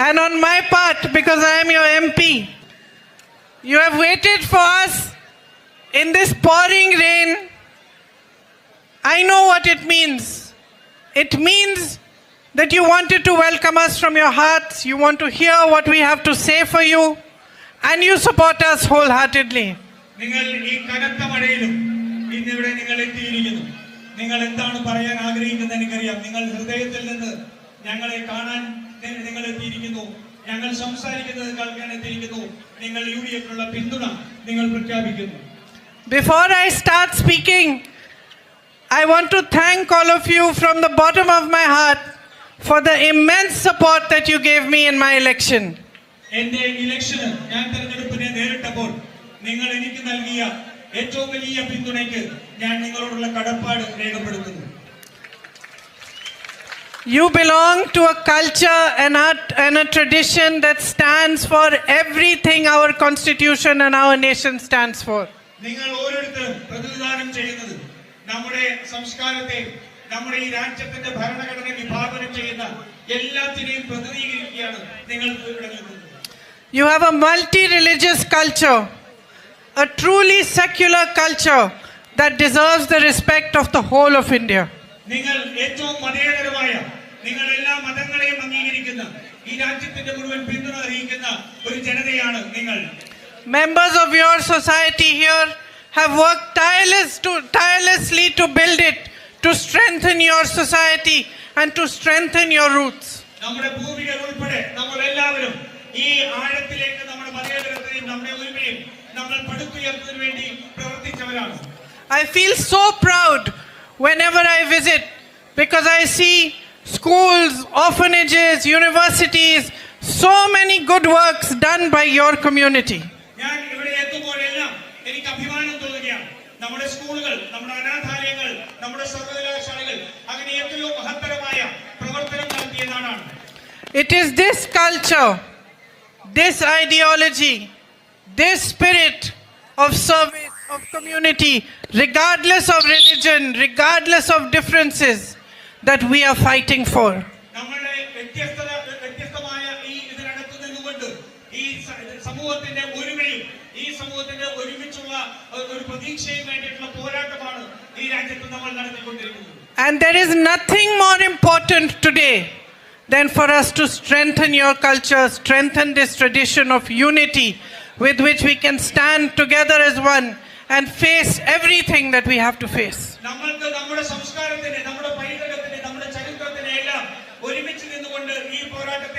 And on my part, because I am your MP, you have waited for us in this pouring rain. I know what it means. It means that you wanted to welcome us from your hearts. You want to hear what we have to say for you. And you support us wholeheartedly. നിങ്ങൾ ഈ കനത്ത മഴയിലും ഇന്നിവിടെ നിങ്ങൾ എത്തിയിരിക്കുന്നു. നിങ്ങൾ എന്താണ് പറയാൻ ആഗ്രഹിക്കുന്നത് എനിക്കറിയാം. നിങ്ങൾ ഹൃദയത്തിൽ നിന്ന് ഞങ്ങളെ കാണാൻ നിങ്ങൾ എത്തിയിരിക്കുന്നു. ഞങ്ങൾ സംസാരിക്കുന്നത് കേൾക്കാൻ എത്തിയിരിക്കുന്നു. നിങ്ങൾ യുഡിഎഫിനുള്ള പിന്തുണ നിങ്ങൾ പ്രഖ്യാപിക്കുന്നു. Before I start speaking, I want to thank all of you from the bottom of my heart for the immense support that you gave me in my election. എന്റെ ഇലക്ഷന് ഞാൻ തെരഞ്ഞെടുപ്പിനെ നേരിട്ടപ്പോൾ നിങ്ങൾ എനിക്ക് നൽകിയ ഏറ്റവും വലിയ പിന്തുണയ്ക്ക് ഞാൻ നിങ്ങളോടുള്ള കടപ്പാട് രേഖപ്പെടുത്തുന്നു. You belong to a culture and a tradition that stands for everything our constitution and our nation stands for. നിങ്ങൾ ഓരോരുത്തരും പ്രതിനിധാനം ചെയ്യുന്നത് നമ്മുടെ സംസ്കാരത്തെ, നമ്മുടെ ഈ രാജ്യത്തിന്റെ ഭരണഘടന വിഭാവനം ചെയ്യുന്ന എല്ലാത്തിനെയും പ്രതിനിധീകരിക്കുകയാണ് നിങ്ങൾ ഇവിടെ നിൽക്കുന്നത്. You have a multi-religious culture, a truly secular culture that deserves the respect of the whole of India. നിങ്ങൾ ഏറ്റവും മതേതരമായ, നിങ്ങൾ എല്ലാ മതങ്ങളെയും അംഗീകരിക്കുന്ന, ഈ രാജ്യത്തിന്റെ മുഴുവൻ പിന്തുണ അറിയിക്കുന്ന ഒരു ജനതയാണ് നിങ്ങൾ. Members of your society here have worked tirelessly to build it, to strengthen your society and to strengthen your roots. നമ്മുടെ പൂർവികർ ഉൾപ്പെടെ നമ്മൾ എല്ലാവരും ഈ ആഴത്തിലേക്ക് നമ്മുടെ മതേതരത്തെയും നമ്മുടെ ഒരുമയും നമ്മൾ പടുത്തുയർത്തുന്നതിന് വേണ്ടി പ്രവർത്തിച്ചവരാണ്. I feel so proud whenever I visit because I see schools, orphanages, universities, so many good works done by your community. ഞാൻ ഇവിടെ എത്തുമ്പോഴെല്ലാം എനിക്ക് അഭിമാനം തോന്നുകയാണ്. നമ്മുടെ സ്കൂളുകൾ, നമ്മുടെ അനാഥാലയങ്ങൾ, നമ്മുടെ സർവകലാശാലകൾ അങ്ങനെ എത്രയോ മഹത്തരമായ പ്രവർത്തനം നടത്തിയ നാടാണ്. It is this culture, this ideology, this spirit of service, of community, regardless of religion, regardless of differences, that we are fighting for. നമ്മുടെ വ്യത്യസ്തമായ ഈ ഇതിനകത്ത് നിന്നുകൊണ്ട് ഈ സമൂഹത്തിന്റെ ഒരുമയും ഈ സമൂഹത്തിന്റെ ഒരുമിച്ചുള്ള ഒരു പ്രതീക്ഷയും വേണ്ടിയിട്ടുള്ള പോരാട്ടമാണ് ഈ രാജ്യത്ത് നമ്മൾ നടത്തിക്കൊണ്ടിരിക്കുന്നത്. And there is nothing more important today than for us to strengthen your culture, strengthen this tradition of unity with which we can stand together as one and face everything that we have to face. നമ്മൾക്ക് നമ്മുടെ